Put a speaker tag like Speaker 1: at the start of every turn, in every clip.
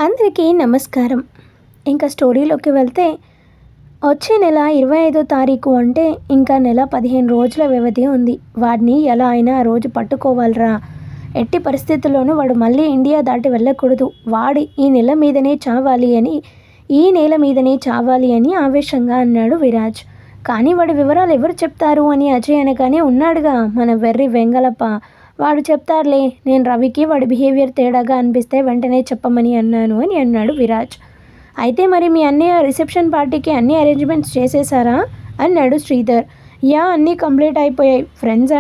Speaker 1: అందరికీ నమస్కారం. ఇంకా స్టోరీలోకి వెళ్తే వచ్చే నెల 25వ తారీఖు అంటే ఇంకా నెల 15 రోజుల వ్యవధి ఉంది. వాడిని ఎలా అయినా ఆ రోజు పట్టుకోవాలిరా. ఎట్టి పరిస్థితుల్లోనూ వాడు మళ్ళీ ఇండియా దాటి వెళ్ళకూడదు. వాడి ఈ నేల మీదనే చావాలి అని ఆవేశంగా అన్నాడు విరాజ్. కానీ వాడి వివరాలు ఎవరు చెప్తారు అని అజయ్ అనగానే ఉన్నాడుగా మన వెర్రి వెంగళప్ప, వాడు చెప్తారులే. నేను రవికి వాడి బిహేవియర్ తేడాగా అనిపిస్తే వెంటనే చెప్పమని అన్నాను అని అన్నాడు విరాజ్. అయితే మరి మీ అన్నయ్య రిసెప్షన్ పార్టీకి అన్ని అరేంజ్మెంట్స్ చేసేసారా అన్నాడు శ్రీధర్. అన్నీ కంప్లీట్ అయిపోయాయి. ఫ్రెండ్స్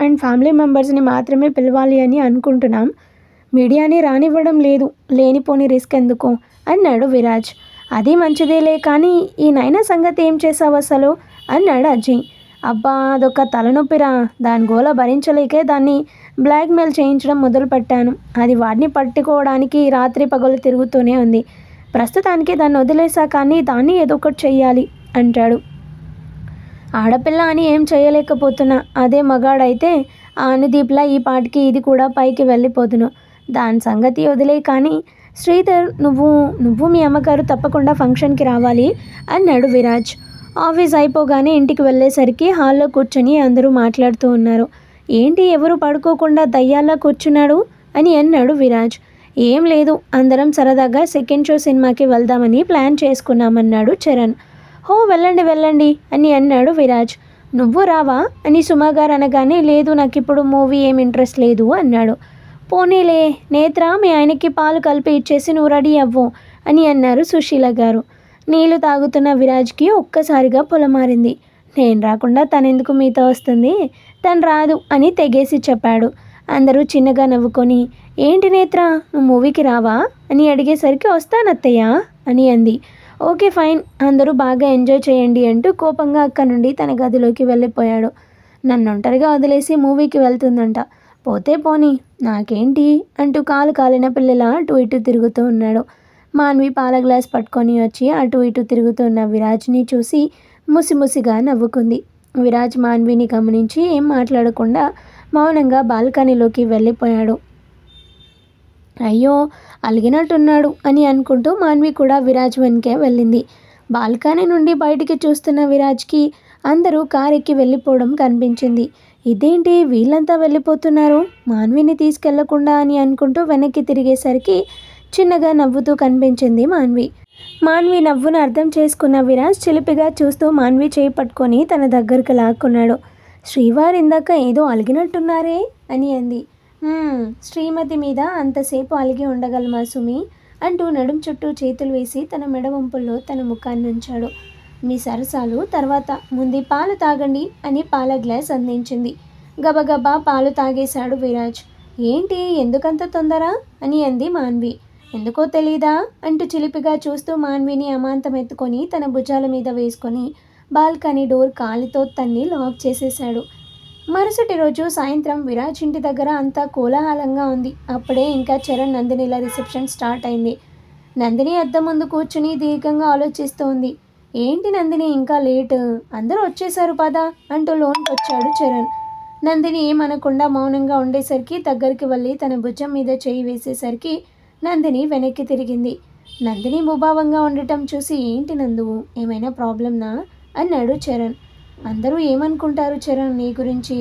Speaker 1: అండ్ ఫ్యామిలీ మెంబర్స్ని మాత్రమే పిలవాలి అని అనుకుంటున్నాం. మీడియాని రానివ్వడం లేదు. లేనిపోని రిస్క్ ఎందుకు అన్నాడు విరాజ్. అది మంచిదేలే, కానీ ఈ నైనా సంగతి ఏం చేసావు అసలు అన్నాడు అజయ్. అబ్బా, అదొక తలనొప్పిరా. దాని గోల భరించలేకే దాన్ని బ్లాక్మెయిల్ చేయించడం మొదలుపెట్టాను. అది వాడిని పట్టుకోవడానికి రాత్రి పగలు తిరుగుతూనే ఉంది. ప్రస్తుతానికి దాన్ని వదిలేసా, కానీ దాన్ని ఏదో ఒకటి చెయ్యాలి అంటాడు. ఆడపిల్ల అని ఏం చేయలేకపోతున్నా. అదే మగాడైతే ఆ అనుదీప్లా ఈ పాటికి ఇది కూడా పైకి వెళ్ళిపోదును. దాని సంగతి వదిలే, కానీ శ్రీధర్, నువ్వు మీ అమ్మగారు తప్పకుండా ఫంక్షన్కి రావాలి అన్నాడు విరాజ్. ఆఫీస్ అయిపోగానే ఇంటికి వెళ్ళేసరికి హాల్లో కూర్చొని అందరూ మాట్లాడుతూ ఉన్నారు. ఏంటి ఎవరు పడుకోకుండా దయ్యాల్లా కూర్చున్నాడు అని అన్నాడు విరాజ్. ఏం లేదు, అందరం సరదాగా సెకండ్ షో సినిమాకి వెళ్దామని ప్లాన్ చేసుకున్నామన్నాడు చరణ్. వెళ్ళండి అని అన్నాడు విరాజ్. నువ్వు రావా అని సుమాగారు అనగానే, లేదు, నాకు ఇప్పుడు మూవీ ఏం ఇంట్రెస్ట్ లేదు అన్నాడు. పోనీలే నేత్ర, మీ ఆయనకి పాలు కలిపి ఇచ్చేసి నువ్వు రెడీ అవ్వు అని అన్నారు సుశీల గారు. నీళ్లు తాగుతున్న విరాజ్కి ఒక్కసారిగా పొలమారింది. నేను రాకుండా తనెందుకు మీతో వస్తుంది, తను రాదు అని తెగేసి చెప్పాడు. అందరూ చిన్నగా నవ్వుకొని, ఏంటి నేత్ర, నువ్వు మూవీకి రావా అని అడిగేసరికి వస్తానత్తయ్య అని అంది. ఓకే ఫైన్, అందరూ బాగా ఎంజాయ్ చేయండి అంటూ కోపంగా అక్కడి నుండి తన గదిలోకి వెళ్ళిపోయాడు. నన్ను ఒంటరిగా వదిలేసి మూవీకి వెళ్తుందంట. పోతే పోనీ, నాకేంటి అంటూ కాలు కాలిన పిల్లలా అటు ఇటు తిరుగుతూ ఉన్నాడు. మాన్వి పాల గ్లాస్ పట్టుకొని వచ్చి అటు ఇటు తిరుగుతున్న విరాజ్ని చూసి ముసిముసిగా నవ్వుకుంది. విరాజ్ మాన్విని గమనించి ఏం మాట్లాడకుండా మౌనంగా బాల్కనీలోకి వెళ్ళిపోయాడు. అయ్యో, అలిగినట్టున్నాడు అని అనుకుంటూ మాన్వి కూడా విరాజ్ వెనకే వెళ్ళింది. బాల్కనీ నుండి బయటికి చూస్తున్న విరాజ్కి అందరూ కారెక్కి వెళ్ళిపోవడం కనిపించింది. ఇదేంటి వీళ్ళంతా వెళ్ళిపోతున్నారు, మాన్విని తీసుకెళ్లకుండా అని అనుకుంటూ వెనక్కి తిరిగేసరికి చిన్నగా నవ్వుతూ కనిపించింది మాన్వి నవ్వును అర్థం చేసుకున్న విరాజ్ చిలిపిగా చూస్తూ మాన్వి చేయి పట్టుకొని తన దగ్గరకు లాక్కున్నాడు. శ్రీవారు ఇందాక ఏదో అలిగినట్టున్నారే అని అంది. శ్రీమతి మీద అంతసేపు అలిగి ఉండగలమా సుమి అంటూ నడుం చుట్టూ చేతులు వేసి తన మెడ వంపుల్లో తన ముఖాన్ని ఉంచాడు. మీ సరసాలు తర్వాత, ముందు పాలు తాగండి అని పాల గ్లాస్ అందించింది. గబగబా పాలు తాగేశాడు విరాజ్. ఏంటి, ఎందుకంత తొందర అని అంది మాన్వి. ఎందుకో తెలీదా అంటూ చిలిపిగా చూస్తూ మాన్విని అమాంతం ఎత్తుకొని తన భుజాల మీద వేసుకొని బాల్కనీ డోర్ కాలితో తన్ని లాక్ చేసేశాడు. మరుసటి రోజు సాయంత్రం విరాజ్ ఇంటి దగ్గర అంతా కోలాహలంగా ఉంది. అప్పుడే ఇంకా చరణ్ నందినిల రిసెప్షన్ స్టార్ట్ అయింది. నందిని అద్దం ముందు కూర్చుని దీర్ఘంగా ఆలోచిస్తోంది. ఏంటి నందిని ఇంకా లేట్, అందరూ వచ్చేశారు పదా అంటూ లోన్కి వచ్చాడు చరణ్. నందిని ఏమనకుండా మౌనంగా ఉండేసరికి దగ్గరికి వెళ్ళి తన భుజం మీద చేయి వేసేసరికి నందిని వెనక్కి తిరిగింది. నందిని ముభావంగా ఉండటం చూసి, ఏంటి నందు, ఏమైనా ప్రాబ్లంనా అన్నాడు చరణ్. అందరూ ఏమనుకుంటారు చరణ్ నీ గురించి,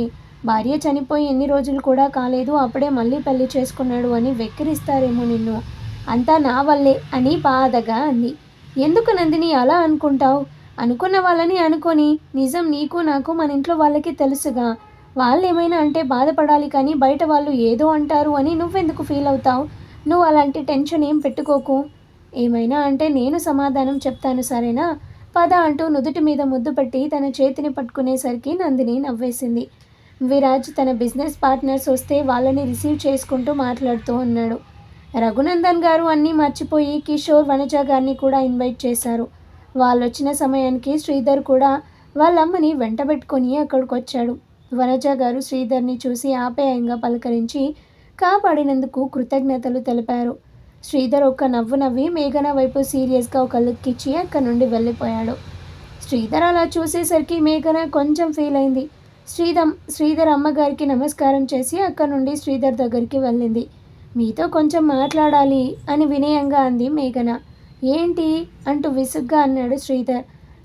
Speaker 1: భార్య చనిపోయి ఎన్ని రోజులు కూడా కాలేదు, అప్పుడే మళ్ళీ పెళ్లి చేసుకున్నాడు అని వెక్కిరిస్తారేమో నిన్ను, అంతా నా వల్లే అని బాధగా అంది. ఎందుకు నందిని అలా అనుకుంటావు, అనుకున్న వాళ్ళని అనుకొని, నిజం నీకు నాకు మన ఇంట్లో వాళ్ళకి తెలుసుగా, వాళ్ళు ఏమైనా అంటే బాధపడాలి, కానీ బయట వాళ్ళు ఏదో అంటారు అని నువ్వెందుకు ఫీల్ అవుతావు, నువ్వు అలాంటి టెన్షన్ ఏం పెట్టుకోకు, ఏమైనా అంటే నేను సమాధానం చెప్తాను సరేనా, పద అంటూ నుదుటి మీద ముద్దు పెట్టి తన చేతిని పట్టుకునేసరికి నందిని నవ్వేసింది. విరాజ్ తన బిజినెస్ పార్ట్నర్స్ వస్తే వాళ్ళని రిసీవ్ చేసుకుంటూ మాట్లాడుతూ ఉన్నాడు. రఘునందన్ గారు అన్నీ మర్చిపోయి కిషోర్, వనజ గారిని కూడా ఇన్వైట్ చేశారు. వాళ్ళు వచ్చిన సమయానికి శ్రీధర్ కూడా వాళ్ళమ్మని వెంటబెట్టుకొని అక్కడికి వచ్చాడు. వనజ గారు శ్రీధర్ని చూసి ఆప్యాయంగా పలకరించి కాపాడినందుకు కృతజ్ఞతలు తెలిపారు. శ్రీధర్ ఒక్క నవ్వు నవ్వి మేఘన వైపు సీరియస్గా ఒక లుక్ ఇచ్చి అక్కడి నుండి వెళ్ళిపోయాడు. శ్రీధర్ అలా చూసేసరికి మేఘన కొంచెం ఫీల్ అయింది. శ్రీధర్ అమ్మగారికి నమస్కారం చేసి అక్కడి నుండి శ్రీధర్ దగ్గరికి వెళ్ళింది. మీతో కొంచెం మాట్లాడాలి అని వినయంగా అంది మేఘన. ఏంటి అంటూ విసుగ్గా అన్నాడు శ్రీధర్.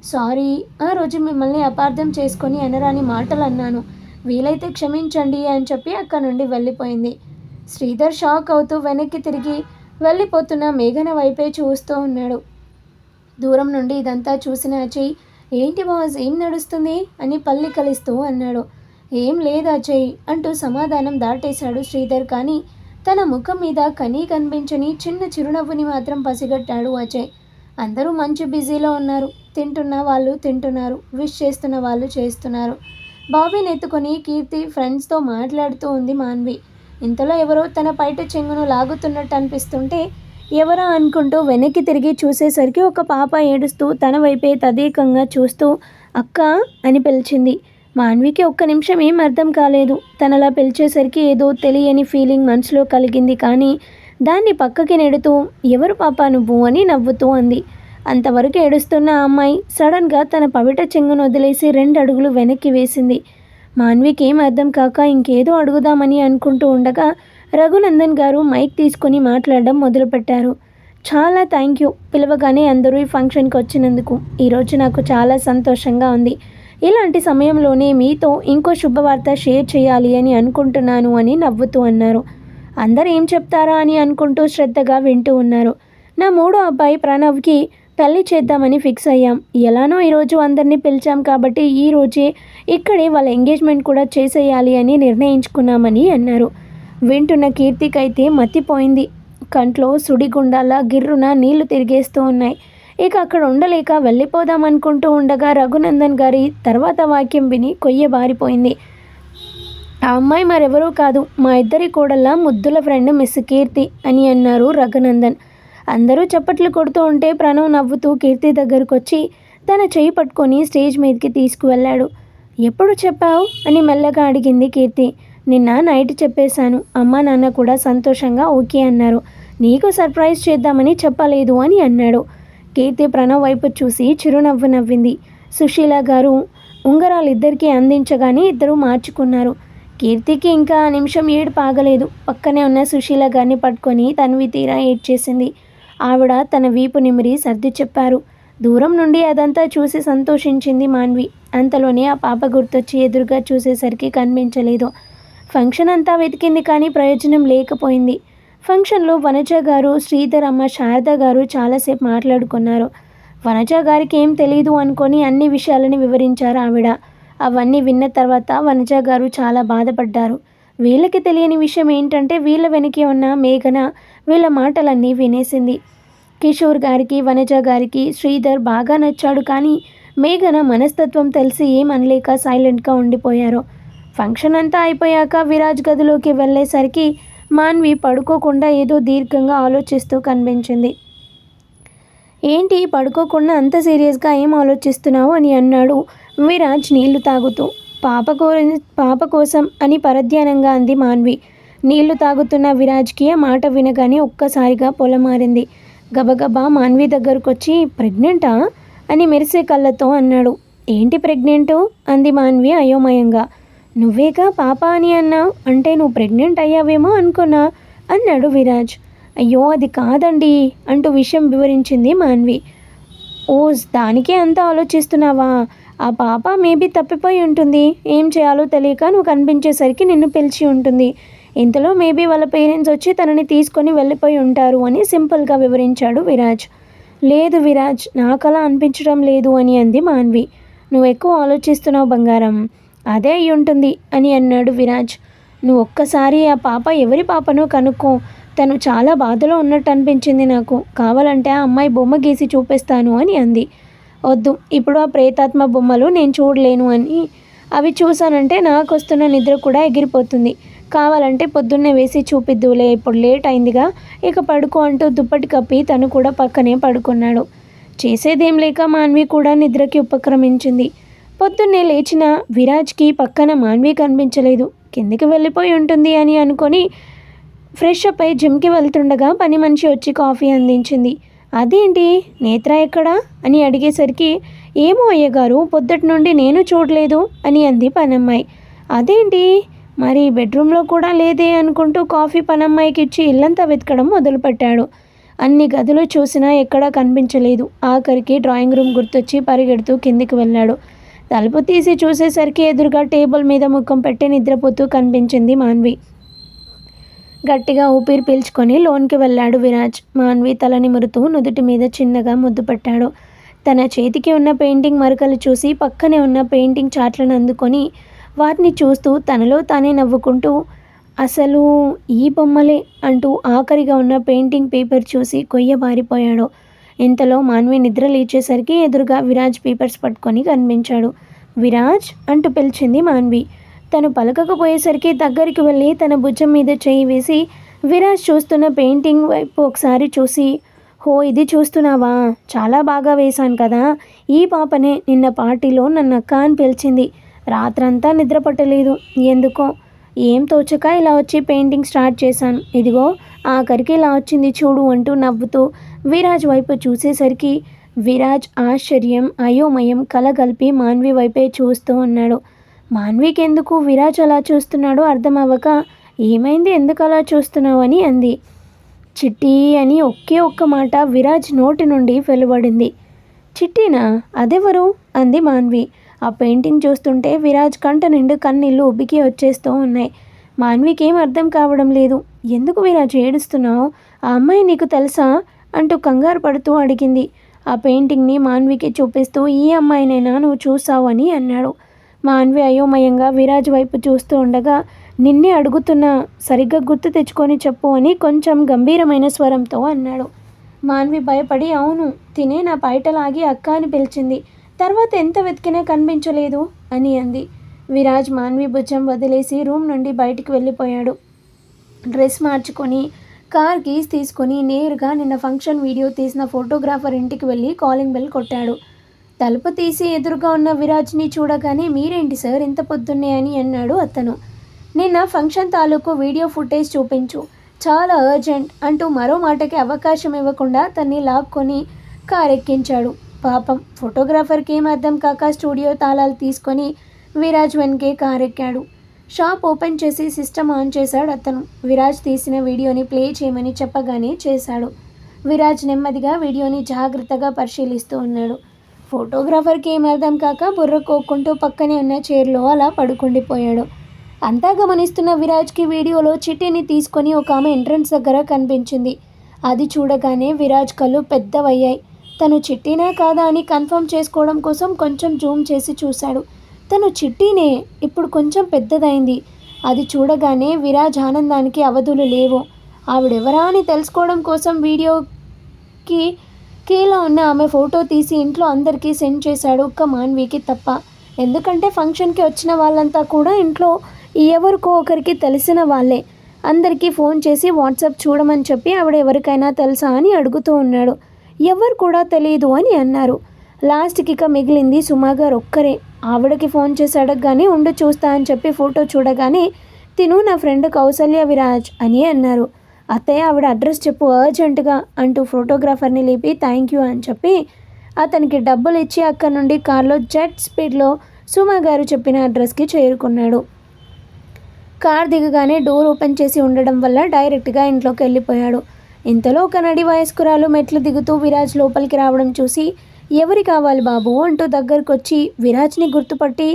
Speaker 1: సారీ, ఆ రోజు మిమ్మల్ని అపార్థం చేసుకొని అనరాని మాటలు అన్నాను, వీలైతే క్షమించండి అని చెప్పి అక్కడి నుండి వెళ్ళిపోయింది. శ్రీధర్ షాక్ అవుతూ వెనక్కి తిరిగి వెళ్ళిపోతున్న మేఘన వైపే చూస్తూ ఉన్నాడు. దూరం నుండి ఇదంతా చూసిన అజయ్, ఏంటి బాస్, ఏం నడుస్తుంది అని పల్లి కలిస్తూ అన్నాడు. ఏం లేదు అజయ్ అంటూ సమాధానం దాటేశాడు శ్రీధర్. కానీ తన ముఖం మీద కనిపించని చిన్న చిరునవ్వుని మాత్రం పసిగట్టాడు అజయ్. అందరూ మంచి బిజీలో ఉన్నారు. తింటున్న వాళ్ళు తింటున్నారు, విష్ చేస్తున్న వాళ్ళు చేస్తున్నారు. బాబీని ఎత్తుకొని కీర్తి ఫ్రెండ్స్తో మాట్లాడుతూ ఉంది మాన్వి. ఇంతలో ఎవరో తన పైట చెంగును లాగుతున్నట్టు అనిపిస్తుంటే ఎవరా అనుకుంటూ వెనక్కి తిరిగి చూసేసరికి ఒక పాప ఏడుస్తూ తన వైపే తదేకంగా చూస్తూ అక్క అని పిలిచింది. మాన్వికి ఒక్క నిమిషం ఏం అర్థం కాలేదు. తనలా పిలిచేసరికి ఏదో తెలియని ఫీలింగ్ మనసులో కలిగింది. కానీ దాన్ని పక్కకి నెడుతూ ఎవరు పాప నువ్వు అని నవ్వుతూ అంది. అంతవరకు ఏడుస్తున్న ఆ అమ్మాయి సడన్గా తన పవిట చెంగును వదిలేసి 2 అడుగులు వెనక్కి వేసింది. మాన్వికి ఏం అర్థం కాక ఇంకేదో అడుగుదామని అనుకుంటూ ఉండగా రఘునందన్ గారు మైక్ తీసుకొని మాట్లాడడం మొదలుపెట్టారు. చాలా థ్యాంక్ యూ, పిలవగానే అందరూ ఈ ఫంక్షన్కి వచ్చినందుకు. ఈరోజు నాకు చాలా సంతోషంగా ఉంది. ఇలాంటి సమయంలోనే మీతో ఇంకో శుభవార్త షేర్ చేయాలి అని అనుకుంటున్నాను అని నవ్వుతూ అన్నారు. అందరూ ఏం చెప్తారా అని అనుకుంటూ శ్రద్ధగా వింటూ ఉన్నారు. నా 3వ అబ్బాయి ప్రణవ్కి పెళ్లి చేద్దామని ఫిక్స్ అయ్యాం. ఎలానో ఈరోజు అందరినీ పిలిచాం కాబట్టి ఈరోజే ఇక్కడే వాళ్ళ ఎంగేజ్మెంట్ కూడా చేసేయాలి అని నిర్ణయించుకున్నామని అన్నారు. వింటున్న కీర్తికైతే మతిపోయింది. కంట్లో సుడిగుండాల గిర్రున నీళ్లు తిరిగేస్తూ ఉన్నాయి. ఇక అక్కడ ఉండలేక వెళ్ళిపోదామనుకుంటూ ఉండగా రఘునందన్ గారి తర్వాత వాక్యం విని కొయ్య బారిపోయింది. ఆ అమ్మాయి మరెవరూ కాదు, మా ఇద్దరి కోడళ్ళ ముద్దుల ఫ్రెండ్ మిస్ కీర్తి అని అన్నారు రఘునందన్. అందరూ చప్పట్లు కొడుతూ ఉంటే ప్రణవ్ నవ్వుతూ కీర్తి దగ్గరకు వచ్చి తన చేయి పట్టుకొని స్టేజ్ మీదకి తీసుకువెళ్ళాడు. ఎప్పుడు చెప్పావు అని మెల్లగా అడిగింది కీర్తి. నిన్న నైట్ చెప్పేశాను. అమ్మ నాన్న కూడా సంతోషంగా ఓకే అన్నారు. నీకు సర్ప్రైజ్ చేద్దామని చెప్పలేదు అని అన్నాడు. కీర్తి ప్రణవ్ వైపు చూసి చిరునవ్వు నవ్వింది. సుశీల గారు ఉంగరాలు ఇద్దరికీ అందించగానే ఇద్దరూ మార్చుకున్నారు. కీర్తికి ఇంకా నిమిషం ఏడుపు ఆగలేదు. పక్కనే ఉన్న సుశీల గారిని పట్టుకొని తన్వి తీరా ఏడ్చేసింది. ఆవిడ తన వీపు నిమిరి సర్ది చెప్పారు. దూరం నుండి అదంతా చూసి సంతోషించింది మాన్వి. అంతలోనే ఆ పాప గుర్తొచ్చి ఎదురుగా చూసేసరికి కనిపించలేదు. ఫంక్షన్ అంతా వెతికింది కానీ ప్రయోజనం లేకపోయింది. ఫంక్షన్లో వనజ గారు, శ్రీధర్ అమ్మ శారద గారు చాలాసేపు మాట్లాడుకున్నారు. వనజ గారికి ఏం తెలీదు అనుకొని అన్ని విషయాలని వివరించారు ఆవిడ. అవన్నీ విన్న తర్వాత వనజ గారు చాలా బాధపడ్డారు. వీళ్ళకి తెలియని విషయం ఏంటంటే వీళ్ళ వెనకే ఉన్న మేఘన వీళ్ళ మాటలన్నీ వినేసింది. కిషోర్ గారికి, వనజ గారికి శ్రీధర్ బాగా నచ్చాడు. కానీ మేఘన మనస్తత్వం తెలిసి ఏమనలేక సైలెంట్గా ఉండిపోయారు. ఫంక్షన్ అంతా అయిపోయాక విరాజ్ గదిలోకి వెళ్ళేసరికి మాన్వి పడుకోకుండా ఏదో దీర్ఘంగా ఆలోచిస్తూ కనిపించింది. ఏంటి పడుకోకుండా అంత సీరియస్గా ఏం ఆలోచిస్తున్నావు అని అన్నాడు విరాజ్ నీళ్లు తాగుతూ. పాప కోసం అని పరధ్యానంగా అంది మాన్వి. నీళ్లు తాగుతున్న విరాజ్కి ఆ మాట వినగానే ఒక్కసారిగా పొలమారింది. గబగబా మాన్వి దగ్గరకు వచ్చి ప్రెగ్నెంటా అని మెరిసే కళ్ళతో అన్నాడు. ఏంటి ప్రెగ్నెంటు అంది మాన్వి అయోమయంగా. నువ్వేగా పాప అని అన్నావు, అంటే నువ్వు ప్రెగ్నెంట్ అయ్యావేమో అనుకున్నా అన్నాడు విరాజ్. అయ్యో అది కాదండి అంటూ విషయం వివరించింది మాన్వి. ఓస్, దానికే అంతా ఆలోచిస్తున్నావా? ఆ పాప మేబీ తప్పిపోయి ఉంటుంది. ఏం చేయాలో తెలియక నువ్వు కనిపించేసరికి నిన్ను పిలిచి ఉంటుంది. ఇంతలో మేబీ వాళ్ళ పేరెంట్స్ వచ్చి తనని తీసుకొని వెళ్ళిపోయి ఉంటారు అని సింపుల్గా వివరించాడు విరాజ్. లేదు విరాజ్, నాకు అలా అనిపించడం లేదు అని అంది మాన్వి. నువ్వు ఎక్కువ ఆలోచిస్తున్నావు బంగారం, అదే అయి ఉంటుంది అని అన్నాడు విరాజ్. నువ్వు ఒక్కసారి ఆ పాప ఎవరి పాపనో కనుక్కో. తను చాలా బాధలో ఉన్నట్టు అనిపించింది నాకు. కావాలంటే ఆ అమ్మాయి బొమ్మ గీసి చూపిస్తాను అని అంది. వద్దు, ఇప్పుడు ఆ ప్రేతాత్మ బొమ్మలు నేను చూడలేను అని. అవి చూసానంటే నాకు వస్తున్న నిద్ర కూడా ఎగిరిపోతుంది. కావాలంటే పొద్దున్నే వేసి చూపిద్దులే, ఇప్పుడు లేట్ అయిందిగా, ఇక పడుకో అంటూ దుప్పటి కప్పి తను కూడా పక్కనే పడుకున్నాడు. చేసేదేం లేక మాన్వి కూడా నిద్రకి ఉపక్రమించింది. పొద్దున్నే లేచిన విరాజ్కి పక్కన మాన్వి కనిపించలేదు. కిందికి వెళ్ళిపోయి ఉంటుంది అని అనుకొని ఫ్రెష్ అప్ అయి జిమ్కి వెళ్తుండగా పని మనిషి వచ్చి కాఫీ అందించింది. అదేంటి నేత్ర ఎక్కడా అని అడిగేసరికి ఏమో అయ్యగారు, పొద్దుటి నుండి నేను చూడలేదు అని అంది పనమ్మాయి. అదేంటి మరి బెడ్రూమ్లో కూడా లేదే అనుకుంటూ కాఫీ పనమ్మాయికి ఇచ్చి ఇల్లంతా వెతకడం మొదలుపెట్టాడు. అన్ని గదులు చూసినా ఎక్కడా కనిపించలేదు. ఆఖరికి డ్రాయింగ్ రూమ్ గుర్తొచ్చి పరిగెడుతూ కిందికి వెళ్ళాడు. తలుపు తీసి చూసేసరికి ఎదురుగా టేబుల్ మీద ముఖం పెట్టి నిద్రపోతూ కనిపించింది మాన్వి. గట్టిగా ఊపిరి పీల్చుకొని లోనికి వెళ్ళాడు విరాజ్. మాన్వి తల నిమురుతూ నుదుటి మీద చిన్నగా ముద్దు పెట్టాడు. తన చేతికి ఉన్న పెయింటింగ్ మరకలు చూసి పక్కనే ఉన్న పెయింటింగ్ చాట్లను అందుకొని వాటిని చూస్తూ తనలో తానే నవ్వుకుంటూ అసలు ఈ బొమ్మలే అంటూ ఆఖరిగా ఉన్న పెయింటింగ్ పేపర్ చూసి కొయ్యబారిపోయాడు. ఇంతలో మాన్వి నిద్ర లేచేసరికి ఎదురుగా విరాజ్ పేపర్స్ పట్టుకొని కనిపించాడు. విరాజ్ అంటూ పిలిచింది మాన్వి. తను పలకకపోయేసరికి దగ్గరికి వెళ్ళి తన భుజం మీద చేయి వేసి విరాజ్ చూస్తున్న పెయింటింగ్ వైపు ఒకసారి చూసి, హో ఇది చూస్తున్నావా, చాలా బాగా వేశాను కదా, ఈ పాపనే నిన్న పార్టీలో నన్ను అక్క అని పిలిచింది. రాత్రంతా నిద్ర పట్టలేదు, ఎందుకో ఏం తోచక ఇలా వచ్చి పెయింటింగ్ స్టార్ట్ చేశాను. ఇదిగో ఆఖరికి ఇలా వచ్చింది చూడు అంటూ నవ్వుతూ విరాజ్ వైపు చూసేసరికి విరాజ్ ఆశ్చర్యం అయోమయం కలగలిపి మాన్వి వైపే చూస్తూ ఉన్నాడు. మాన్వికి ఎందుకు విరాజ్ అలా చూస్తున్నాడో అర్థం అవ్వక, ఏమైంది, ఎందుకు అలా చూస్తున్నావు అని అంది. చిట్టి అని ఒకే ఒక్క మాట విరాజ్ నోటి నుండి వెలువడింది. చిట్టినా, అదెవరు అంది మాన్వి. ఆ పెయింటింగ్ చూస్తుంటే విరాజ్ కంట నిండు కన్నీళ్ళు ఉబ్బికి వచ్చేస్తూ ఉన్నాయి. మాన్వికి ఏం అర్థం కావడం లేదు. ఎందుకు విరాజ్ ఏడుస్తున్నావు, ఆ అమ్మాయి నీకు తెలుసా అంటూ కంగారు పడుతూ అడిగింది. ఆ పెయింటింగ్ని మాన్వికి చూపిస్తూ ఈ అమ్మాయినైనా నువ్వు చూసావు అని అన్నాడు. మాన్వి అయోమయంగా విరాజ్ వైపు చూస్తూ ఉండగా, నిన్నే అడుగుతున్నా, సరిగ్గా గుర్తు తెచ్చుకొని చెప్పు అని కొంచెం గంభీరమైన స్వరంతో అన్నాడు. మాన్వి భయపడి, అవును, తినే నా బయటలాగి అక్క అని పిలిచింది, తర్వాత ఎంత వెతికినా కనిపించలేదు అని అంది. విరాజ్ మాన్వి భుజం వదిలేసి రూమ్ నుండి బయటికి వెళ్ళిపోయాడు. డ్రెస్ మార్చుకొని కార్ కీస్ తీసుకొని నేరుగా నిన్న ఫంక్షన్ వీడియో తీసిన ఫోటోగ్రాఫర్ ఇంటికి వెళ్ళి కాలింగ్ బెల్ కొట్టాడు. తలుపు తీసి ఎదురుగా ఉన్న విరాజ్ని చూడగానే, మీరేంటి సార్ ఇంత పొద్దున్నే అని అన్నాడు అతను. నిన్న ఫంక్షన్ తాలూకు వీడియో ఫుటేజ్ చూపించు, చాలా అర్జెంట్ అంటూ మరో మాటకి అవకాశం ఇవ్వకుండా తన్ని లాక్కొని కార్ ఎక్కించాడు. పాపం ఫోటోగ్రాఫర్కి ఏం అర్థం కాక స్టూడియో తాళాలు తీసుకొని విరాజ్ వెనకే కార్ ఎక్కాడు. షాప్ ఓపెన్ చేసి సిస్టమ్ ఆన్ చేశాడు అతను. విరాజ్ తీసిన వీడియోని ప్లే చేయమని చెప్పగానే చేశాడు. విరాజ్ నెమ్మదిగా వీడియోని జాగ్రత్తగా పరిశీలిస్తూ ఉన్నాడు. ఫోటోగ్రాఫర్కి ఏం అర్థం కాక బుర్ర కోక్కుంటూ పక్కనే ఉన్న చైర్లో అలా పడుకుండిపోయాడు. అంతా గమనిస్తున్న విరాజ్కి వీడియోలో చిట్టిని తీసుకొని ఒక ఆమె ఎంట్రన్స్ దగ్గర కనిపించింది. అది చూడగానే విరాజ్ కళ్ళు పెద్దవయ్యాయి. తను చిట్టినా కాదా అని కన్ఫర్మ్ చేసుకోవడం కోసం కొంచెం జూమ్ చేసి చూశాడు. తను చిట్టినే, ఇప్పుడు కొంచెం పెద్దదైంది. అది చూడగానే విరాజ్ ఆనందానికి అవధులు లేవు. ఆవిడెవరా అని తెలుసుకోవడం కోసం వీడియోకి కీలో ఉన్న ఆమె ఫోటో తీసి ఇంట్లో అందరికీ సెండ్ చేశాడు, ఒక్క మాన్వికి తప్ప. ఎందుకంటే ఫంక్షన్కి వచ్చిన వాళ్ళంతా కూడా ఇంట్లో ఎవరికో ఒకరికి తెలిసిన వాళ్ళే. అందరికీ ఫోన్ చేసి వాట్సాప్ చూడమని చెప్పి ఆవిడ ఎవరికైనా తెలుసా అని అడుగుతూ ఉన్నాడు. ఎవరు కూడా తెలియదు అని అన్నారు. లాస్ట్కి ఇక మిగిలింది సుమా గారు ఒక్కరే. ఆవిడకి ఫోన్ చేసి అడగగానే ఉండి చూస్తా అని చెప్పి ఫోటో చూడగానే, తిను నా ఫ్రెండ్ కౌసల్య విరాజ్ అని అన్నారు. అత్తయ్య ఆవిడ అడ్రస్ చెప్పు అర్జెంటుగా అంటూ ఫోటోగ్రాఫర్ని లేపి థ్యాంక్ యూ అని చెప్పి అతనికి డబ్బులు ఇచ్చి అక్కడి నుండి కార్లో జెట్ స్పీడ్లో సుమా గారు చెప్పిన అడ్రస్కి చేరుకున్నాడు. కార్ దిగగానే డోర్ ఓపెన్ చేసి ఉండడం వల్ల డైరెక్ట్గా ఇంట్లోకి వెళ్ళిపోయాడు. ఇంతలో ఒక నడి వయస్కురాలు మెట్లు దిగుతూ విరాజ్ లోపలికి రావడం చూసి, ఎవరి కావాలి బాబు అంటూ దగ్గరకు వచ్చి విరాజ్ని గుర్తుపట్టి,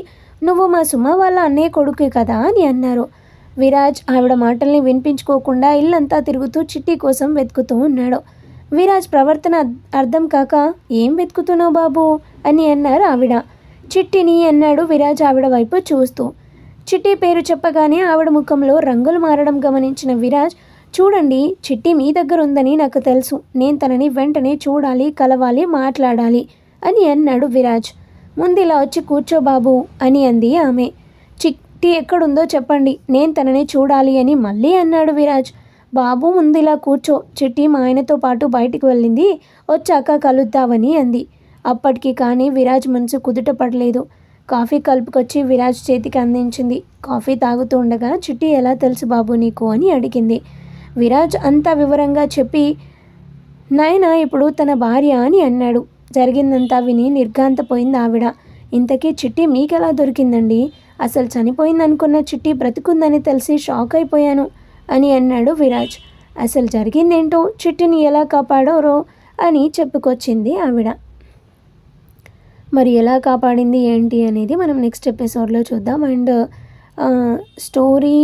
Speaker 1: నువ్వు మా సుమ వాళ్ళ అన్నయ్య కొడుకు కదా అని అన్నారు. విరాజ్ ఆవిడ మాటల్ని వినిపించుకోకుండా ఇల్లంతా తిరుగుతూ చిట్టి కోసం వెతుకుతూ ఉన్నాడు. విరాజ్ ప్రవర్తన అర్థం కాక, ఏం వెతుకుతున్నావు బాబు అని అన్నారు ఆవిడ. చిట్టిని అన్నాడు విరాజ్ ఆవిడ వైపు చూస్తూ. చిట్టి పేరు చెప్పగానే ఆవిడ ముఖంలో రంగులు మారడం గమనించిన విరాజ్, చూడండి, చిట్టి మీ దగ్గర ఉందని నాకు తెలుసు, నేను తనని వెంటనే చూడాలి, కలవాలి, మాట్లాడాలి అని అన్నాడు విరాజ్. ముందిలా వచ్చి కూర్చో బాబు అని అంది ఆమె. చిట్టి ఎక్కడుందో చెప్పండి, నేను తనని చూడాలి అని మళ్ళీ అన్నాడు విరాజ్. బాబు ముందిలా కూర్చో, చిట్టి మా ఆయనతో పాటు బయటికి వెళ్ళింది, వచ్చాక కలుద్దామని అంది. అప్పటికి కానీ విరాజ్ మనసు కుదుట పడలేదు. కాఫీ కలుపుకొచ్చి విరాజ్ చేతికి అందించింది. కాఫీ తాగుతూ ఉండగా, చిట్టి ఎలా తెలుసు బాబు నీకు అని అడిగింది. విరాజ్ అంతా వివరంగా చెప్పి, నాయన ఇప్పుడు తన భార్య అని అన్నాడు. జరిగిందంతా విని నిర్ఘాంతపోయింది ఆవిడ. ఇంతకీ చిట్టి మీకెలా దొరికిందండి, అసలు చనిపోయిందనుకున్న చిట్టి బ్రతికుందని తెలిసి షాక్ అయిపోయాను అని అన్నాడు విరాజ్. అసలు జరిగిందేంటో, చిట్టిని ఎలా కాపాడారో అని చెప్పుకొచ్చింది ఆవిడ. మరి ఎలా కాపాడింది ఏంటి అనేది మనం నెక్స్ట్ ఎపిసోడ్లో చూద్దాం. అండ్ స్టోరీ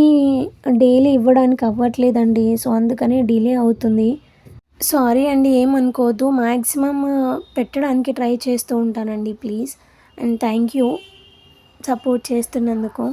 Speaker 1: డైలీ ఇవ్వడానికి అవ్వట్లేదండి, సో అందుకనే డిలే అవుతుంది. సారీ అండి, ఏమనుకోవద్దు. మ్యాక్సిమమ్ పెట్టడానికి ట్రై చేస్తూ ఉంటానండి, please. And thank you support చేస్తున్నందుకు.